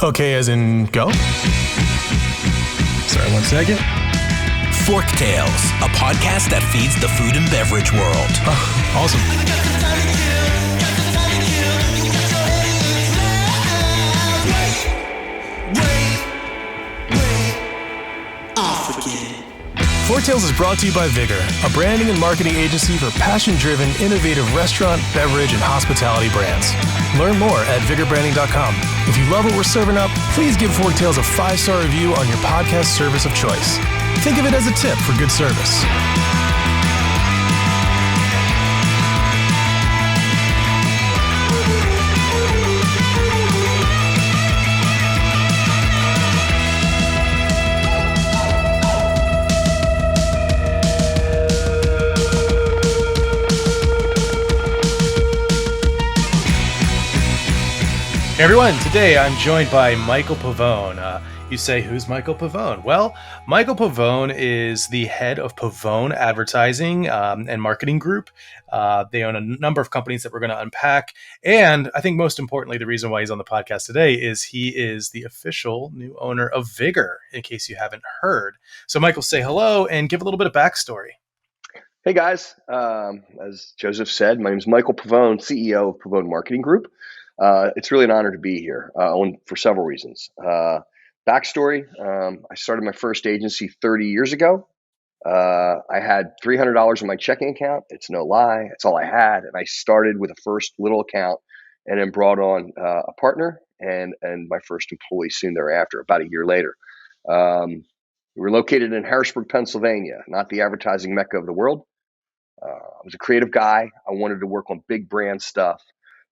Okay, as in go? Sorry, 1 second. Forktales, a podcast that feeds the food and beverage world. Oh, awesome. Forktales is brought to you by Vigor, a branding and marketing agency for passion-driven, innovative restaurant, beverage, and hospitality brands. Learn more at vigorbranding.com. If you love what we're serving up, please give Forktales a 5-star review on your podcast service of choice. Think of it as a tip for good service. Hey everyone, today I'm joined by Michael Pavone. You say, who's Michael Pavone? Well, Michael Pavone is the head of Pavone Advertising and Marketing Group. They own a number of companies that we're going to unpack. And I think most importantly, the reason why he's on the podcast today is he is the official new owner of Vigor, in case you haven't heard. So Michael, say hello and give a little bit of backstory. Hey guys, as Joseph said, my name is Michael Pavone, CEO of Pavone Marketing Group. It's really an honor to be here for several reasons. Backstory, I started my first agency 30 years ago. I had $300 in my checking account. It's no lie. It's all I had. And I started with a first little account and then brought on a partner and my first employee soon thereafter, about a year later. We were located in Harrisburg, Pennsylvania, not the advertising mecca of the world. I was a creative guy. I wanted to work on big brand stuff.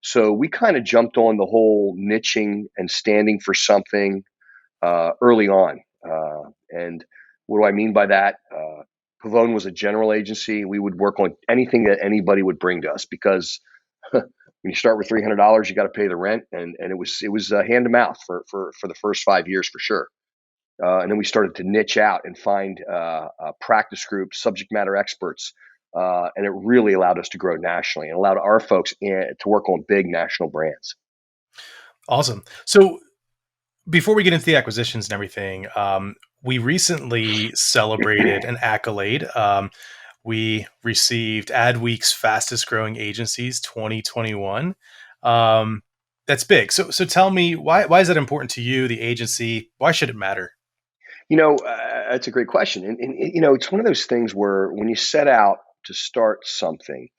So we kind of jumped on the whole niching and standing for something early on. And what do I mean by that? Pavone was a general agency. We would work on anything that anybody would bring to us because when you start with $300, you got to pay the rent. And it was hand to mouth for the first 5 years for sure. And then we started to niche out and find practice groups, subject matter experts. And it really allowed us to grow nationally and allowed our folks to work on big national brands. Awesome. So before we get into the acquisitions and everything, we recently celebrated an accolade. We received Adweek's Fastest Growing Agencies 2021. That's big. So tell me, why is that important to you, the agency? Why should it matter? That's a great question. And it's one of those things where when you set out to start something,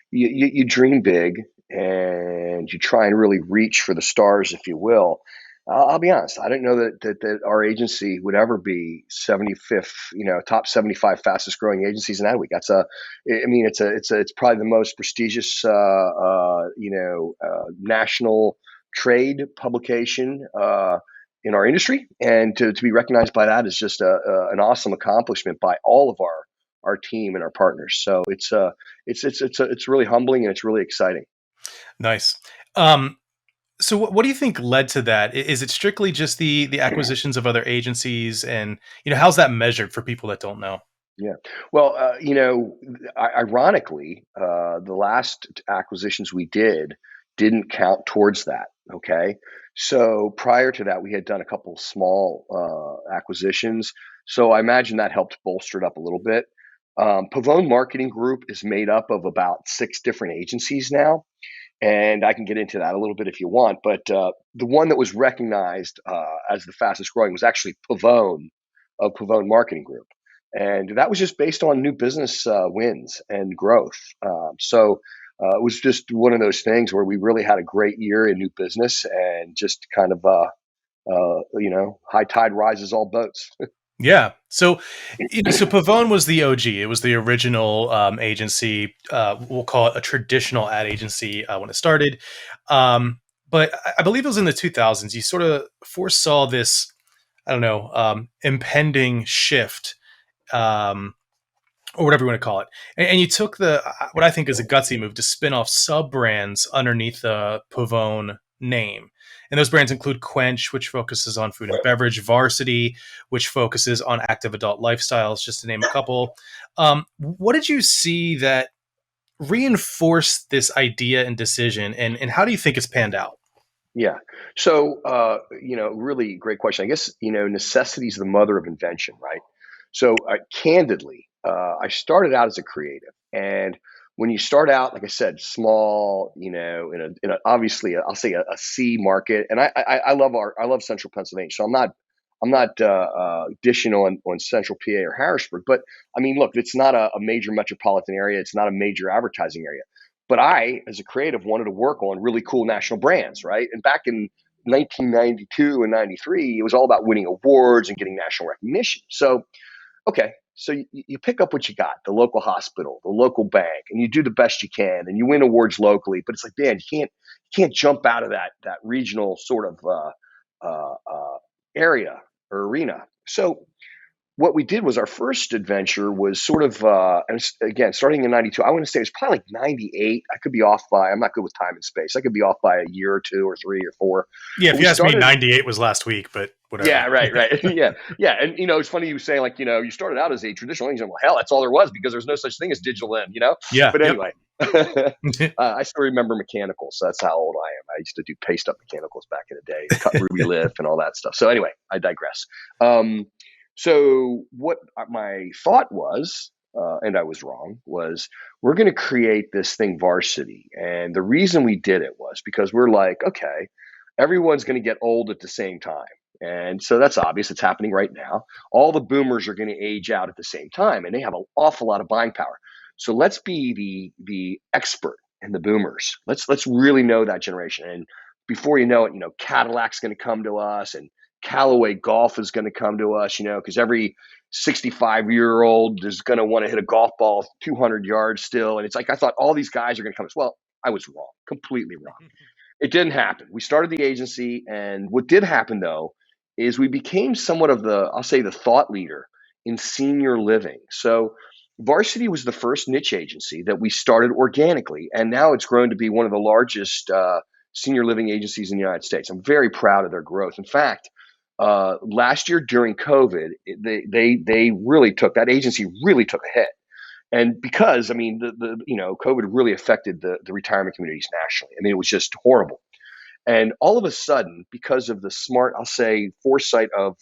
you dream big and you try and really reach for the stars, if you will. I'll be honest. I didn't know that our agency would ever be 75th, top 75 fastest growing agencies in Adweek. It's probably the most prestigious, national trade publication in our industry, and to be recognized by that is just an awesome accomplishment by all of our team and our partners. So it's really humbling and it's really exciting. Nice. So what do you think led to that? Is it strictly just the acquisitions of other agencies, and how's that measured for people that don't know? Yeah. Well, ironically, the last acquisitions we didn't count towards that. Okay. So prior to that, we had done a couple small acquisitions. So I imagine that helped bolster it up a little bit. Pavone Marketing Group is made up of about 6 different agencies now. And I can get into that a little bit if you want. But the one that was recognized as the fastest growing was actually Pavone of Pavone Marketing Group. And that was just based on new business wins and growth. So it was just one of those things where we really had a great year in new business and just kind of, high tide rises all boats. Yeah. So Pavone was the OG. It was the original agency. We'll call it a traditional ad agency when it started. But I believe it was in the 2000s. You sort of foresaw this, impending shift, or whatever you want to call it. And you took what I think is a gutsy move to spin off sub brands underneath the Pavone name. And those brands include Quench, which focuses on food and beverage, Varsity, which focuses on active adult lifestyles, just to name a couple. What did you see that reinforced this idea and decision, and how do you think it's panned out? Yeah. So, really great question. I guess, necessity is the mother of invention, right? So, candidly, I started out as a creative. And when you start out, like I said, small, in a obviously, I'll say a C market. And I love Central Pennsylvania. So I'm not dishing on Central PA or Harrisburg. But I mean, look, it's not a major metropolitan area. It's not a major advertising area. But I, as a creative, wanted to work on really cool national brands, right? And back in 1992 and 93, it was all about winning awards and getting national recognition. So, okay, so you pick up what you got, the local hospital, the local bank, and you do the best you can, and you win awards locally. But it's like, man, you can't jump out of that regional sort of area or arena. So what we did was our first adventure was sort of, again, starting in 92. I want to say it was probably like 98. I could be off by, I'm not good with time and space. I could be off by a year or two or three or four. Yeah, But if we you ask me, started, 98 was last week, but yeah, whatever. right. Yeah. Yeah. And, it's funny you say, like, you started out as a traditional agent. Well, hell, that's all there was because there's no such thing as digital in. Yeah, But yep. anyway, I still remember mechanicals. So that's how old I am. I used to do paste up mechanicals back in the day, cut ruby lift and all that stuff. So anyway, I digress. So what my thought was, and I was wrong, was we're going to create this thing Varsity. And the reason we did it was because we're like, okay, everyone's going to get old at the same time. And so that's obvious. It's happening right now. All the boomers are going to age out at the same time, and they have an awful lot of buying power. So let's be the expert in the boomers. Let's really know that generation. And before you know it, Cadillac's going to come to us, and Callaway Golf is going to come to us, because every 65-year-old is going to want to hit a golf ball 200 yards still. And it's like, I thought all these guys are going to come to us. Well, I was wrong, completely wrong. It didn't happen. We started the agency, and what did happen though is we became somewhat of I'll say, the thought leader in senior living. So Varsity was the first niche agency that we started organically, and now it's grown to be one of the largest senior living agencies in the United States. I'm very proud of their growth. In fact, last year during COVID, they really that agency really took a hit. And because, I mean, COVID really affected the retirement communities nationally. I mean, it was just horrible. And all of a sudden, because of the smart, I'll say, foresight of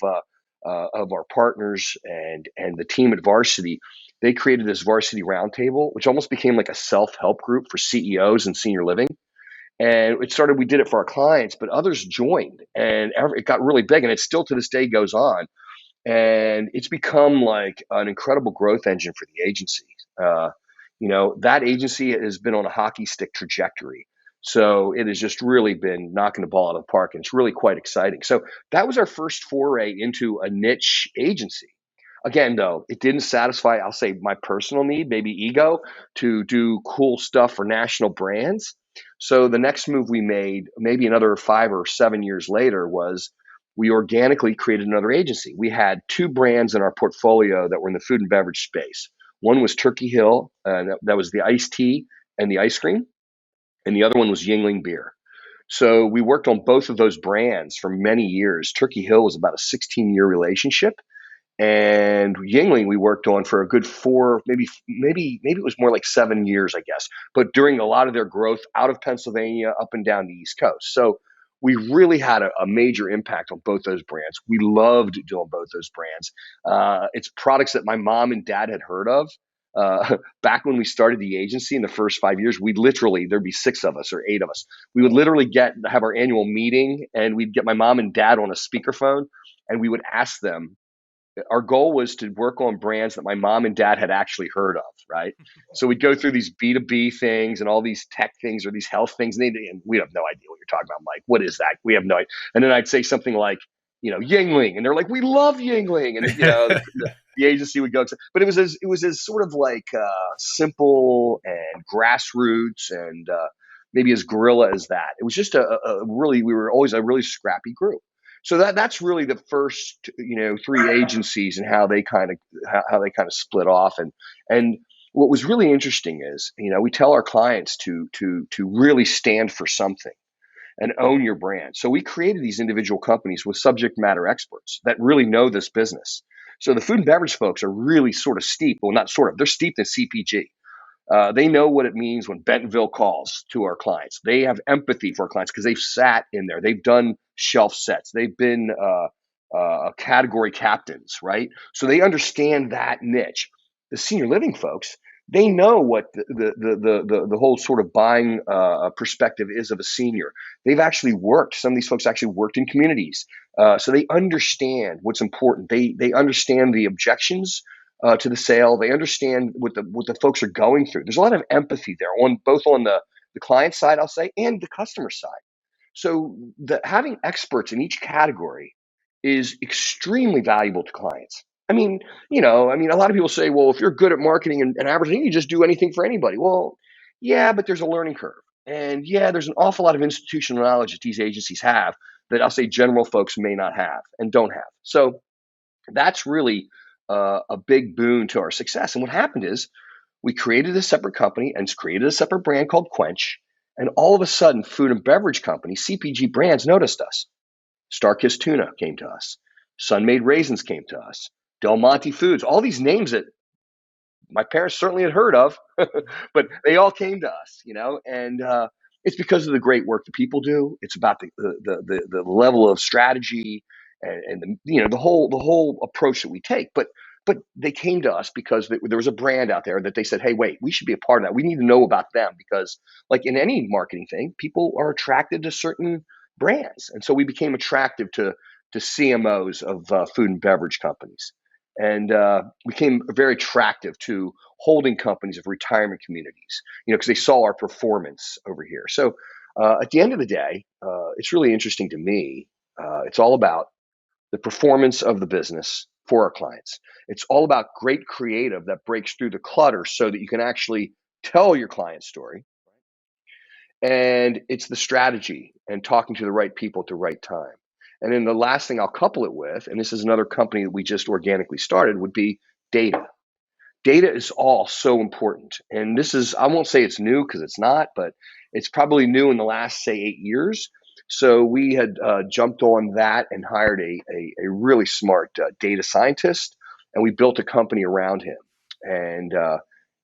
our partners and the team at Varsity, they created this Varsity Roundtable, which almost became like a self-help group for CEOs and senior living. And we did it for our clients, but others joined, and it got really big, and it still to this day goes on. And it's become like an incredible growth engine for the agency. That agency has been on a hockey stick trajectory. So it has just really been knocking the ball out of the park, and it's really quite exciting. So that was our first foray into a niche agency. Again, though, it didn't satisfy, I'll say, my personal need, maybe ego, to do cool stuff for national brands. So the next move we made, maybe another 5 or 7 years later, was we organically created another agency. We had two brands in our portfolio that were in the food and beverage space. One was Turkey Hill, that was the iced tea and the ice cream, and the other one was Yingling beer. So we worked on both of those brands for many years. Turkey Hill was about a 16-year relationship, and Yingling we worked on for a good 4, maybe it was more like 7 years, I guess. But during a lot of their growth out of Pennsylvania up and down the East Coast. So we really had a major impact on both those brands. We loved doing both those brands. It's products that my mom and dad had heard of. Back when we started the agency in the first 5 years, there'd be 6 of us or 8 of us. We would literally have our annual meeting, and we'd get my mom and dad on a speakerphone, and we would ask them. Our goal was to work on brands that my mom and dad had actually heard of, right? So we'd go through these B2B things and all these tech things or these health things, and we have no idea what you're talking about. I'm like, what is that? We have no idea. And then I'd say something like, Yingling, and they're like, we love Yingling, and the agency would go, but it was as sort of like simple and grassroots and maybe as guerrilla as that. It was just we were always a really scrappy group. So that's really the first 3 agencies and how they kind of split off. And what was really interesting is we tell our clients to really stand for something and own your brand. So we created these individual companies with subject matter experts that really know this business. So the food and beverage folks are really sort of steeped. Well, not sort of. They're steeped in CPG. They know what it means when Bentonville calls to our clients. They have empathy for our clients because they've sat in there. They've done shelf sets. They've been category captains, right? So they understand that niche. The senior living folks, they know what the whole sort of buying perspective is of a senior. They've actually worked. Some of these folks actually worked in communities, so they understand what's important. They understand the objections to the sale. They understand what the folks are going through. There's a lot of empathy there on both on the client side, I'll say, and the customer side. So having experts in each category is extremely valuable to clients. A lot of people say, well, if you're good at marketing and advertising, you just do anything for anybody. Well, yeah, but there's a learning curve. And yeah, there's an awful lot of institutional knowledge that these agencies have that I'll say general folks may not have and don't have. So that's really a big boon to our success. And what happened is we created a separate company and created a separate brand called Quench. And all of a sudden, food and beverage companies, CPG brands noticed us. Starkist Tuna came to us. Sun-Made Raisins came to us. Del Monte Foods, all these names that my parents certainly had heard of, but they all came to us, and it's because of the great work that people do. It's about the level of strategy and the whole approach that we take. But they came to us because there was a brand out there that they said, hey, wait, we should be a part of that. We need to know about them because, like in any marketing thing, people are attracted to certain brands, and so we became attractive to CMOs of food and beverage companies and became very attractive to holding companies of retirement communities, because they saw our performance over here. So at the end of the day, it's really interesting to me. It's all about the performance of the business for our clients. It's all about great creative that breaks through the clutter so that you can actually tell your client story. And it's the strategy and talking to the right people at the right time. And then the last thing I'll couple it with, and this is another company that we just organically started, would be data. Data is all so important. And this is, I won't say it's new because it's not, but it's probably new in the last, say, 8 years. So we had jumped on that and hired a really smart data scientist, and we built a company around him. And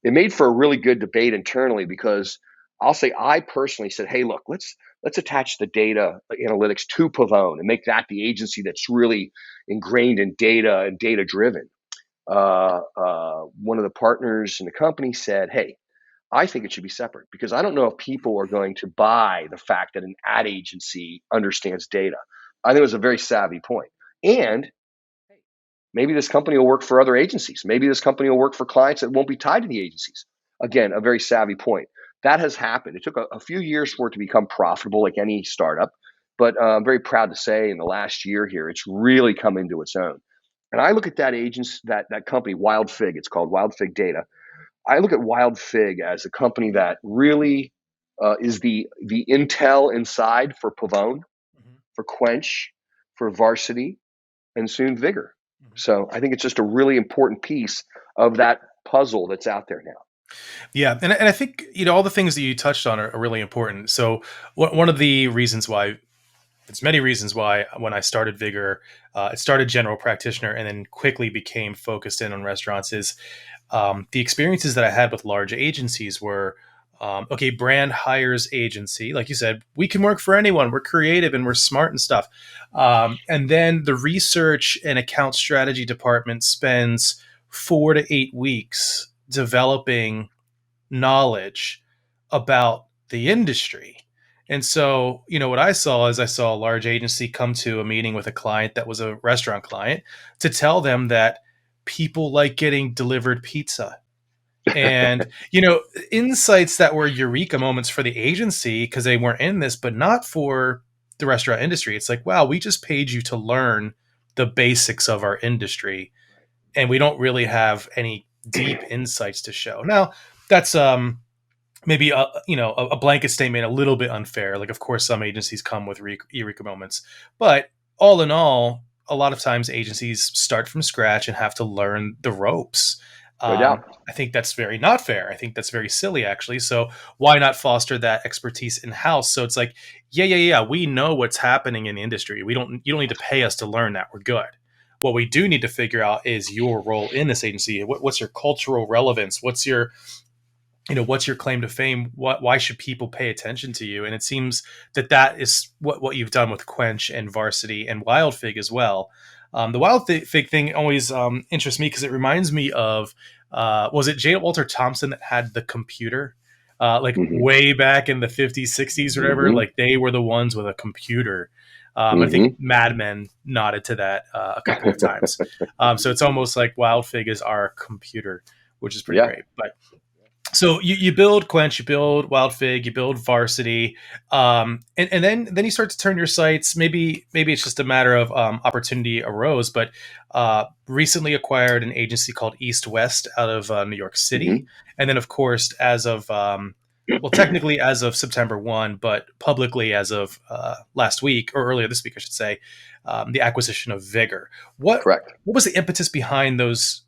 it made for a really good debate internally because I'll say I personally said, hey, look, let's attach the data analytics to Pavone and make that the agency that's really ingrained in data and data driven. One of the partners in the company said, hey, I think it should be separate because I don't know if people are going to buy the fact that an ad agency understands data. I think it was a very savvy point. And maybe this company will work for other agencies. Maybe this company will work for clients that won't be tied to the agencies. Again, a very savvy point. That has happened. It took a few years for it to become profitable like any startup, but I'm very proud to say in the last year here, it's really come into its own. And I look at that agency, that company, Wild Fig, it's called Wild Fig Data. I look at Wild Fig as a company that really is the intel inside for Pavone, for Quench, for Varsity, and soon Vigor. So I think it's just a really important piece of that puzzle that's out there now. Yeah, and I think all the things that you touched on are really important. So one of the reasons why, there's many reasons why, when I started Vigor, it started general practitioner and then quickly became focused in on restaurants. Is the experiences that I had with large agencies were, okay, brand hires agency, like you said, we can work for anyone. We're creative and we're smart and stuff. And then the research and account strategy department spends 4 to 8 weeks developing knowledge about the industry. And so, what I saw is I saw a large agency come to a meeting with a client that was a restaurant client to tell them that people like getting delivered pizza. And, insights that were eureka moments for the agency because they weren't in this, but not for the restaurant industry. It's like, wow, we just paid you to learn the basics of our industry, and we don't really have any deep insights to show. Now, that's maybe a blanket statement, a little bit unfair. Like, of course, some agencies come with eureka moments, but all in all, a lot of times agencies start from scratch and have to learn the ropes. No doubt. I think that's very not fair. I think that's very silly, actually. So why not foster that expertise in house? So it's like, yeah, we know what's happening in the industry. You don't need to pay us to learn that. We're good. What we do need to figure out is your role in this agency. What's your cultural relevance? What's your what's your claim to fame? Why should people pay attention to you? And it seems that is what you've done with Quench and Varsity and Wild Fig as well. The Wild Fig thing always interests me because it reminds me of was it J. Walter Thompson that had the computer? Like Hmm. way back in the 50s, 60s, or whatever, Hmm. like they were the ones with a computer. I think Hmm. Mad Men nodded to that a couple of times. So it's almost like Wild Fig is our computer, which is pretty Yeah. great. But so you build Quench, you build Wild Fig, you build Varsity, and then you start to turn your sights. Maybe it's just a matter of opportunity arose, but recently acquired an agency called East West out of New York City, Hmm. and then of course as of well, technically as of September 1, but publicly as of last week or earlier this week, I should say, the acquisition of Vigor. What Correct. what was the impetus behind those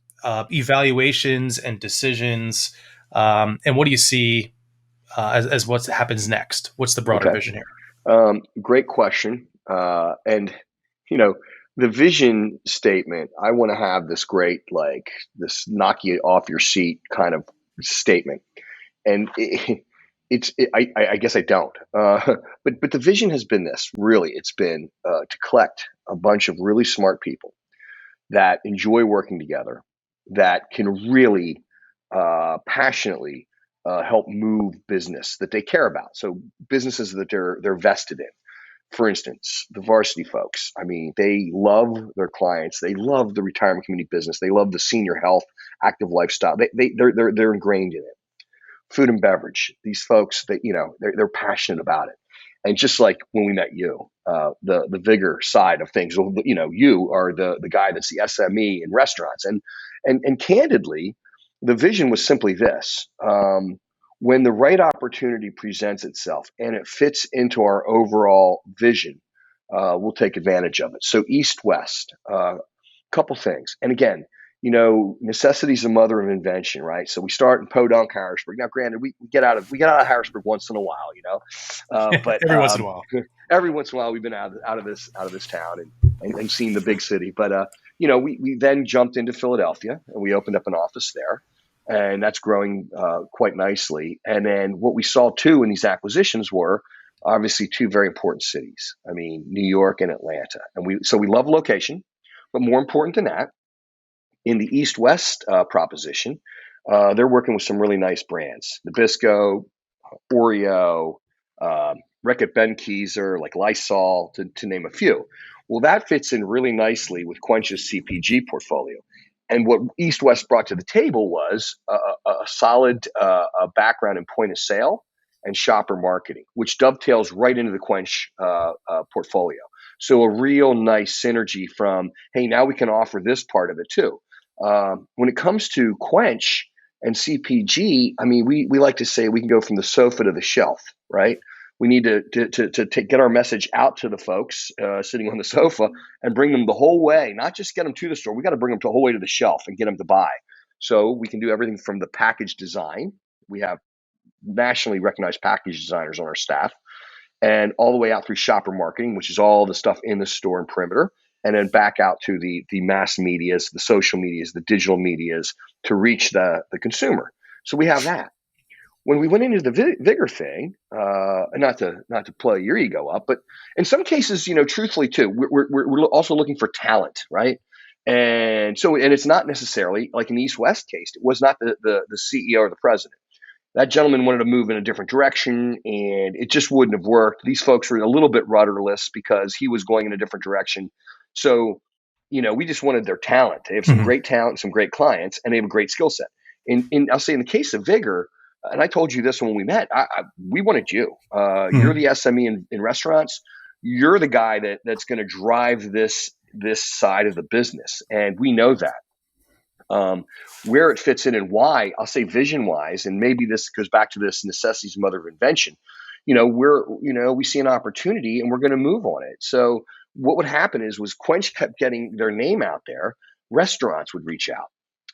evaluations and decisions? And what do you see as what happens next? What's the broader Okay. vision here? Great question. And you know, the vision statement, I want to have this great, like this knock you off your seat kind of statement. And I guess I don't. But the vision has been this. Really, it's been to collect a bunch of really smart people that enjoy working together, that can really passionately help move business that they care about. So businesses that they're vested in. For instance, the Varsity folks. I mean, they love their clients. They love the retirement community business. They love the senior health, active lifestyle. They're ingrained in it. Food and beverage. These folks, they're passionate about it. And just like when we met you, the Vigor side of things, you are the guy that's the SME in restaurants, and candidly, the vision was simply this: when the right opportunity presents itself and it fits into our overall vision, we'll take advantage of it. So East West, couple things, and again, necessity is the mother of invention, right? So we start in Podunk, Harrisburg. Now, granted, we get out of Harrisburg once in a while, but Every once in a while. every once in a while we've been out of this town and seen the big city. But we then jumped into Philadelphia and we opened up an office there, and that's growing quite nicely. And then what we saw too in these acquisitions were obviously two very important cities. I mean, New York and Atlanta, and we love location, but more important than that, in the East West proposition, they're working with some really nice brands: Nabisco, Oreo, Reckitt Benckiser, like Lysol, to name a few. Well, that fits in really nicely with Quench's CPG portfolio. And what East West brought to the table was a solid background in point of sale and shopper marketing, which dovetails right into the Quench portfolio. So a real nice synergy from, hey, now we can offer this part of it too. When it comes to Quench and CPG, I mean, we like to say we can go from the sofa to the shelf, right? We need to get our message out to the folks sitting on the sofa and bring them the whole way, not just get them to the store. We got to bring them the whole way to the shelf and get them to buy. So we can do everything from the package design. We have nationally recognized package designers on our staff, and all the way out through shopper marketing, which is all the stuff in the store and perimeter, and then back out to the mass medias, the social medias, the digital medias to reach the consumer. So we have that. When we went into the Vigor thing, not to play your ego up, but in some cases, truthfully too, we're also looking for talent, right? And it's not necessarily like in the East West case. It was not the CEO or the president. That gentleman wanted to move in a different direction, and it just wouldn't have worked. These folks were a little bit rudderless because he was going in a different direction. So, we just wanted their talent. They have some Mhm. great talent, some great clients, and they have a great skill set. I'll say in the case of Vigor, and I told you this when we met, we wanted you. You're Mhm. the SME in restaurants. You're the guy that's going to drive this side of the business, and we know that. Where it fits in and why, I'll say vision wise, and maybe this goes back to this necessity's mother of invention. We see an opportunity and we're going to move on it. So what would happen was Quench kept getting their name out there. Restaurants would reach out.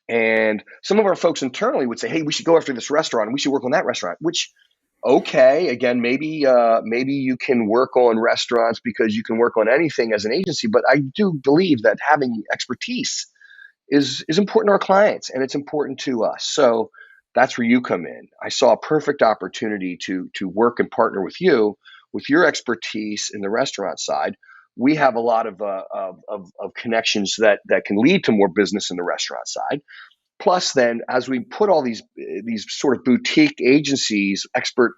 And some of our folks internally would say, hey, we should go after this restaurant and we should work on that restaurant, which, okay, again, maybe you can work on restaurants because you can work on anything as an agency. But I do believe that having expertise is important to our clients and it's important to us. So That's where you come in. I saw a perfect opportunity to work and partner with you with your expertise in the restaurant side. We have a lot of connections that can lead to more business in the restaurant side. Plus, then, as we put all these sort of boutique agencies, expert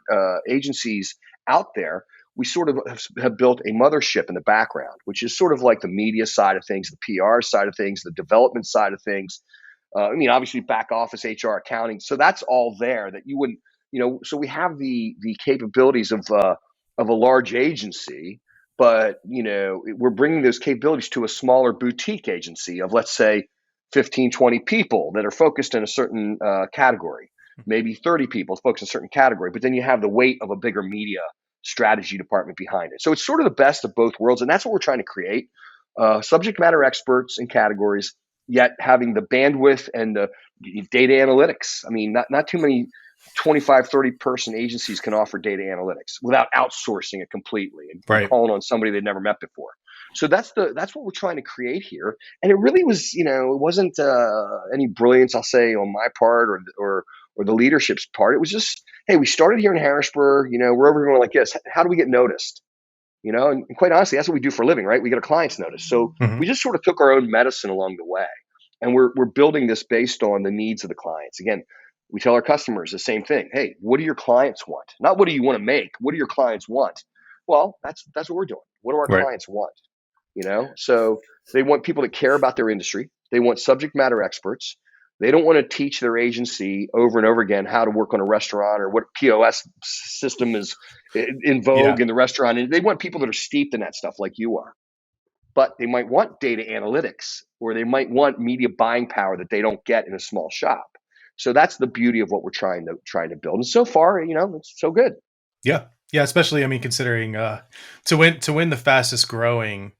agencies out there, we sort of have built a mothership in the background, which is sort of like the media side of things, the PR side of things, the development side of things. I mean, obviously, back office, HR, accounting. So that's all there that you wouldn't, So we have the capabilities of a large agency, but we're bringing those capabilities to a smaller boutique agency of, let's say, 15, 20 people that are focused in a certain category, maybe 30 people focused in a certain category, but then you have the weight of a bigger media strategy department behind it. So it's sort of the best of both worlds. And that's what we're trying to create. Subject matter experts in categories, yet having the bandwidth and the data analytics. I mean, not too many 25, 30 person agencies can offer data analytics without outsourcing it completely and Right. calling on somebody they'd never met before. So that's what we're trying to create here. And it really was, it wasn't any brilliance, I'll say, on my part or the leadership's part. It was just, hey, we started here in Harrisburg, we're over going like this. How do we get noticed? And quite honestly, that's what we do for a living, right? We get our clients noticed. So Mhm. we just sort of took our own medicine along the way. And we're building this based on the needs of the clients. Again, we tell our customers the same thing. Hey, what do your clients want? Not what do you want to make? What do your clients want? Well, that's what we're doing. What do our Right. clients want? So they want people that care about their industry. They want subject matter experts. They don't want to teach their agency over and over again how to work on a restaurant or what POS system is in Yeah. vogue in the restaurant. And they want people that are steeped in that stuff like you are. But they might want data analytics, or they might want media buying power that they don't get in a small shop. So that's the beauty of what we're trying to build. And so far, it's so good. Yeah. Yeah. Especially, I mean, considering to win the fastest growing,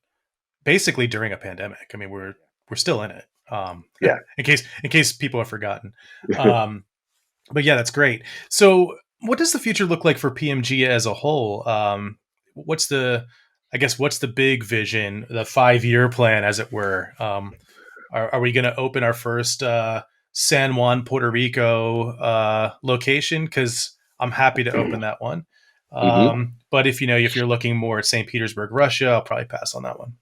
basically during a pandemic. I mean, we're still in it. Yeah. In case people have forgotten. Um, but yeah, that's great. So, what does the future look like for PMG as a whole? What's the, I guess, what's the big vision, the 5 year plan, as it were? Are we going to open our first San Juan, Puerto Rico location? Because I'm happy to open that one. hmm But if you're looking more at St. Petersburg, Russia, I'll probably pass on that one.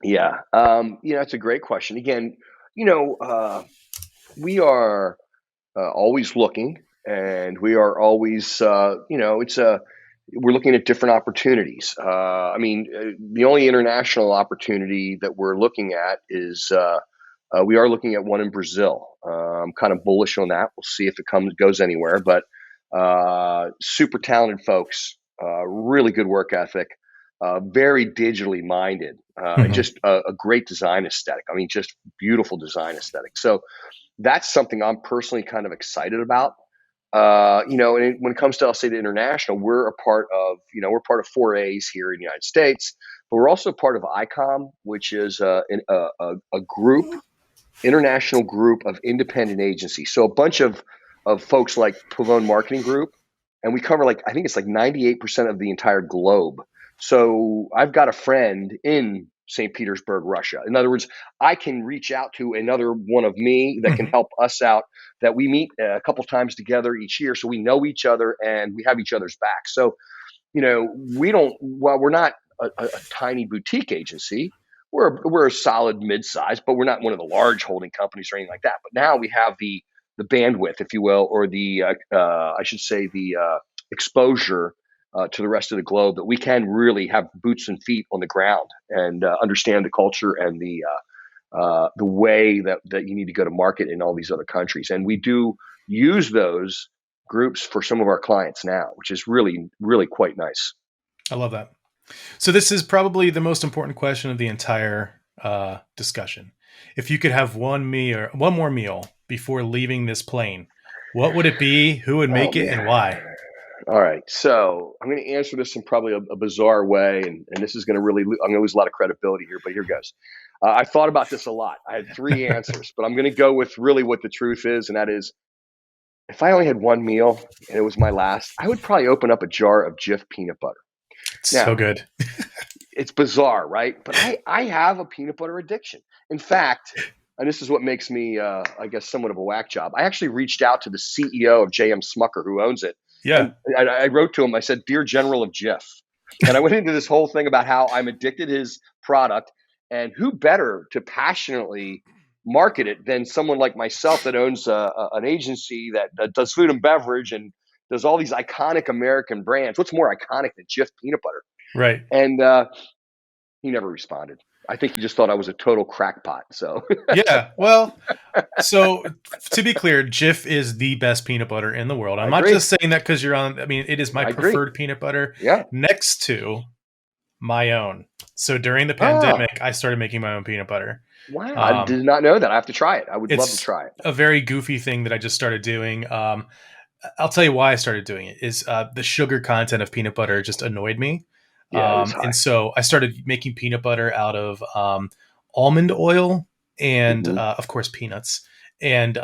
Yeah. It's a great question. Again, we are always looking, and we are always, we're looking at different opportunities. The only international opportunity that we're looking at is we are looking at one in Brazil. I'm kind of bullish on that. We'll see if it goes anywhere. But super talented folks, really good work ethic, very digitally minded, and Mhm. just a great design aesthetic. I mean, just beautiful design aesthetic. So that's something I'm personally kind of excited about. When it comes to, I'll say, the international, we're part of 4As here in the United States, but we're also part of ICOM, which is a group, international group of independent agencies. So a bunch of folks like Pavone Marketing Group, and we cover I think it's like 98% of the entire globe. So I've got a friend in St. Petersburg, Russia. In other words, I can reach out to another one of me that can Mhm. help us out. That we meet a couple times together each year, so we know each other and we have each other's back. So we don't. Well, we're not a tiny boutique agency. We're a solid mid-size, but we're not one of the large holding companies or anything like that. But now we have the bandwidth, if you will, or the I should say the exposure to the rest of the globe, that we can really have boots and feet on the ground and understand the culture and the way that you need to go to market in all these other countries. And we do use those groups for some of our clients now, which is really, really quite nice. I love that. So this is probably the most important question of the entire discussion. If you could have one more meal before leaving this plane, what would it be? Who would Oh make it, and man. why? All right. So I'm going to answer this in probably a bizarre way. And this is going to I'm going to lose a lot of credibility here, but here goes. I thought about this a lot. I had three answers, but I'm going to go with really what the truth is. And that is, if I only had one meal and it was my last, I would probably open up a jar of Jif peanut butter. It's so Now, good. it's bizarre, right? But I have a peanut butter addiction. In fact, and this is what makes me, I guess, somewhat of a whack job. I actually reached out to the CEO of JM Smucker, who owns it, Yeah. and I wrote to him. I said, "Dear General of Jif," and I went into this whole thing about how I'm addicted to his product, and who better to passionately market it than someone like myself that owns an agency that does food and beverage and does all these iconic American brands. What's more iconic than Jif peanut butter? Right. And he never responded. I think he just thought I was a total crackpot. So Yeah. Well, so to be clear, Jif is the best peanut butter in the world. I'm I not agree. just saying that because you're on. I mean, it is my I agree. preferred peanut butter Yeah. next to my own. So during the Ah, pandemic, I started making my own peanut butter. wow. I Um, did not know that. I have to try it. I would love to it's try it. a very goofy thing that I just started doing. I'll tell you why I started doing it. Is the sugar content of peanut butter just annoyed me, Yeah, it is and high. so I started making peanut butter out of almond oil and Hmm. of course peanuts and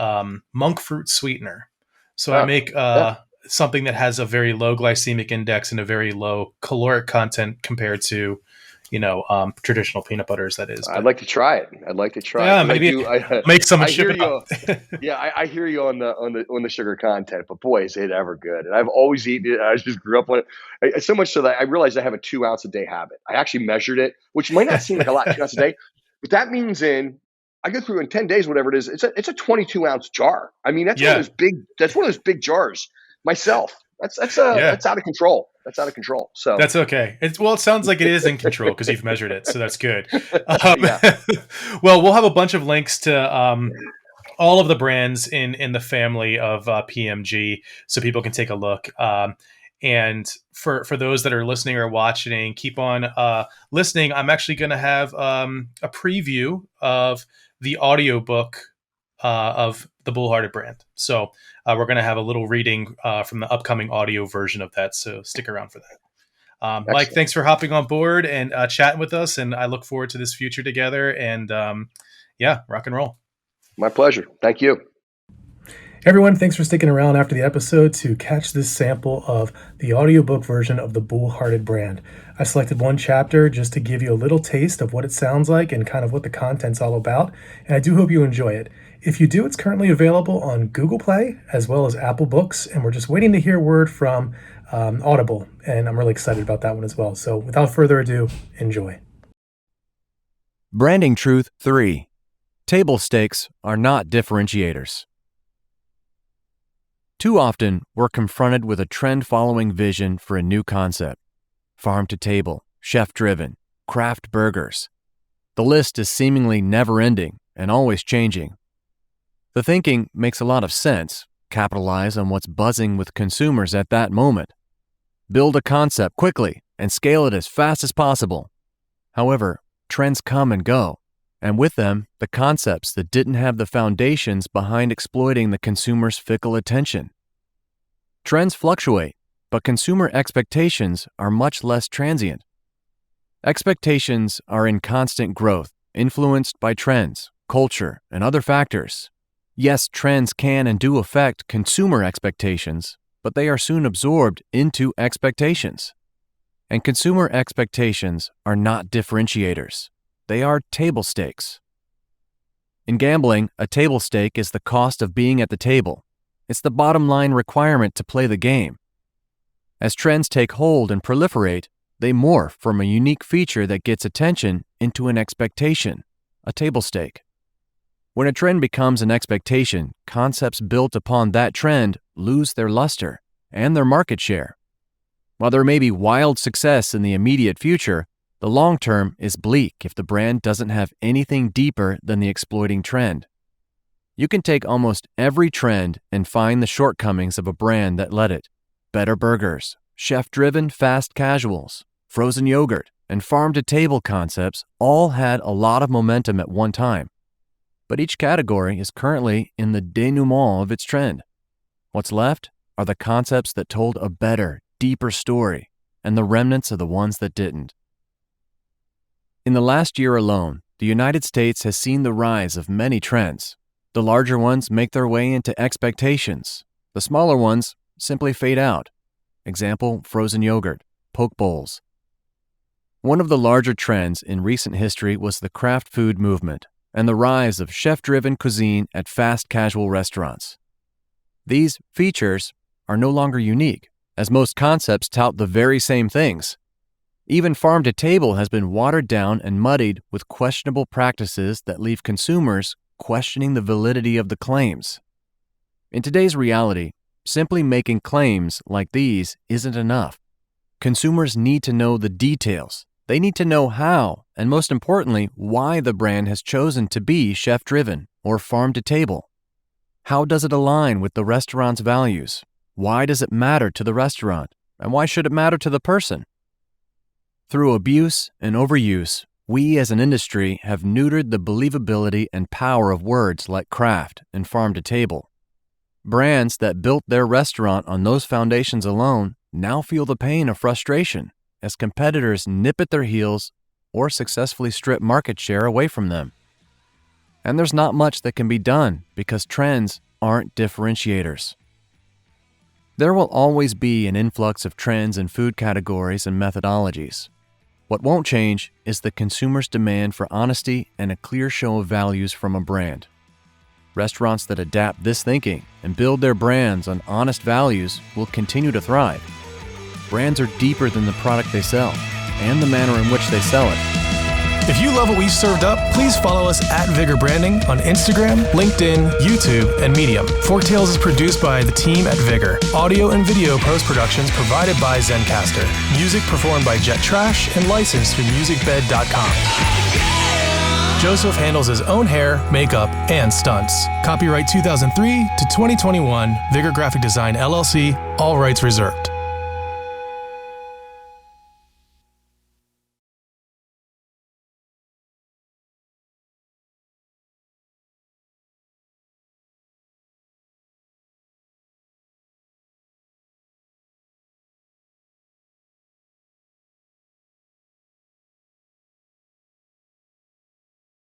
monk fruit sweetener. So I Oh, make yeah. something that has a very low glycemic index and a very low caloric content compared to, traditional peanut butters. That is, I'd but like to try it. I'd like to try it yeah, because I maybe do. make some and I ship hear it out. you. Yeah, I hear you on the sugar content, but boy, is it ever good! And I've always eaten it. I just grew up on it. So much so that I realized I have a 2 ounce a day habit. I actually measured it, which might not seem like a lot, 2 ounces a day, but that means I go through in 10 days, whatever it is. It's a 22 ounce jar. I mean, that's one of Yeah, those big. That's one of those big jars. Myself, yeah. that's out of control. That's out of control. So That's okay. It sounds like it is in control because you've measured it, so that's good. Um, yeah, well, we'll have a bunch of links to all of the brands in the family of PMG, so people can take a look. And for those that are listening or watching, keep on listening. I'm actually going to have a preview of the audiobook of the Bullhearted brand. So we're going to have a little reading from the upcoming audio version of that. So stick around for that. Mike, excellent. thanks for hopping on board and chatting with us. And I look forward to this future together. And yeah, rock and roll. My pleasure. Thank you. Everyone, thanks for sticking around after the episode to catch this sample of the audiobook version of the Bullhearted brand. I selected one chapter just to give you a little taste of what it sounds like and kind of what the content's all about, and I do hope you enjoy it. If you do, it's currently available on Google Play as well as Apple Books, and we're just waiting to hear word from Audible, and I'm really excited about that one as well. So without further ado, enjoy. Branding Truth 3. Table stakes are not differentiators. Too often, we're confronted with a trend-following vision for a new concept. Farm to table, chef-driven, craft burgers. The list is seemingly never-ending and always changing. The thinking makes a lot of sense. Capitalize on what's buzzing with consumers at that moment. Build a concept quickly and scale it as fast as possible. However, trends come and go, and with them, the concepts that didn't have the foundations behind exploiting the consumer's fickle attention. Trends fluctuate, but consumer expectations are much less transient. Expectations are in constant growth, influenced by trends, culture, and other factors. Yes, trends can and do affect consumer expectations, but they are soon absorbed into expectations. And consumer expectations are not differentiators. They are table stakes. In gambling, a table stake is the cost of being at the table. It's the bottom line requirement to play the game. As trends take hold and proliferate, they morph from a unique feature that gets attention into an expectation, a table stake. When a trend becomes an expectation, concepts built upon that trend lose their luster and their market share. While there may be wild success in the immediate future, the long term is bleak if the brand doesn't have anything deeper than the exploiting trend. You can take almost every trend and find the shortcomings of a brand that led it. Better burgers, chef-driven fast casuals, frozen yogurt, and farm-to-table concepts all had a lot of momentum at one time. But each category is currently in the denouement of its trend. What's left are the concepts that told a better, deeper story, and the remnants of the ones that didn't. In the last year alone, the United States has seen the rise of many trends. The larger ones make their way into expectations. The smaller ones simply fade out. Example, frozen yogurt, poke bowls. One of the larger trends in recent history was the craft food movement. and the rise of chef-driven cuisine at fast casual restaurants. These features are no longer unique, as most concepts tout the very same things. Even farm-to-table has been watered down and muddied with questionable practices that leave consumers questioning the validity of the claims. In today's reality, simply making claims like these isn't enough. Consumers need to know the details. They need to know how, and most importantly, why the brand has chosen to be chef-driven or farm-to-table. How does it align with the restaurant's values? Why does it matter to the restaurant? And why should it matter to the person? Through abuse and overuse, we as an industry have neutered the believability and power of words like craft and farm-to-table. Brands that built their restaurant on those foundations alone now feel the pain of frustration as competitors nip at their heels or successfully strip market share away from them. And there's not much that can be done because trends aren't differentiators. There will always be an influx of trends in food categories and methodologies. What won't change is the consumer's demand for honesty and a clear show of values from a brand. Restaurants that adapt this thinking and build their brands on honest values will continue to thrive. Brands are deeper than the product they sell and the manner in which they sell it. If you love what we've served up, please follow us at Vigor Branding on Instagram, LinkedIn, YouTube, and Medium. Forktales is produced by the team at Vigor. Audio and video post-productions provided by Zencaster. Music performed by Jet Trash and licensed through musicbed.com. Joseph handles his own hair, makeup, and stunts. Copyright 2003 to 2021, Vigor Graphic Design LLC, all rights reserved.